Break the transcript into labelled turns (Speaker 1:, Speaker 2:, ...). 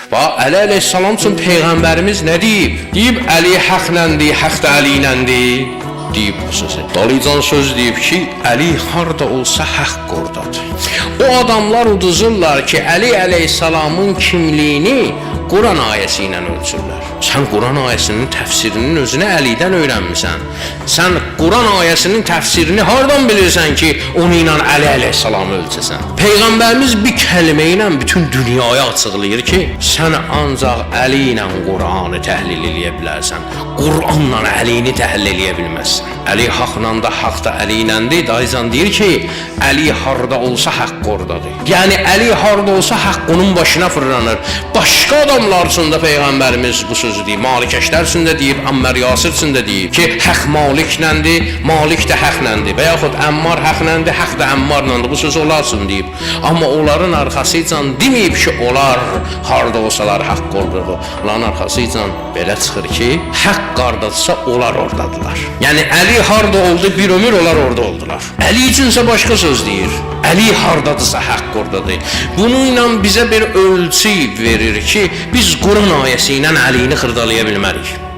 Speaker 1: Bax, Əli əleyhissalam üçün Peyğəmbərimiz nə deyib? Deyib, Əli haqləndir, haqq da Əli iləndir. Deyib bu sözü. Dalıcan söz deyib ki, Əli harda olsa haqq oradadır. O adamlar uduzurlar ki, Əli əleyhissalamın kimliyini Quran ayəsi ilə ölçürlər. Sən Quran ayəsinin təfsirinin özünə Əlidən öyrənmisən. Sən Quran ayəsinin təfsirini hardan bilirsən ki, onu ilə Əli əleyhissalamı ölçəsən? Peyğəmbərimiz bir kəlmə ilə bütün dünyaya açıqlayır ki, sən ancaq Əli ilə Quranı təhlil eləyə bilərsən. Quranla Əlini təhlil eləyə bilməzsən. Əli haqla da haqq da Əli iləndir. Dayıcan deyir ki, Əli harda olsa haqq oradadır. Yəni Əli harda olsa haqq onun başına fırlanır. Başqa adamlar üçün də Peyğəmbərimiz bu sözü deyib. Malikəşlər üçün də deyib, Ammar Yasir üçün də deyib ki, haqq Malikləndi, Malik də haqləndir. Və yaxud Ammar haqləndi, haqq da Ammarlandı. Bu söz onlar üçün deyib. Amma onların arxasıca deməyib ki, onlar harda olsalar haqq oradadır. Onların arxasıca belə çıxır ki, haqq qardadısa onlar oradadılar. Yəni Əli harda oldu, bir ömür onlar orada oldular. Əli üçünsə başqa söz deyir. Əli hardadısa haqq oradadır. Bununla bizə bir ölçü verir ki, biz Quran ayəsi ilə Əlini xırdalaya bilmərik.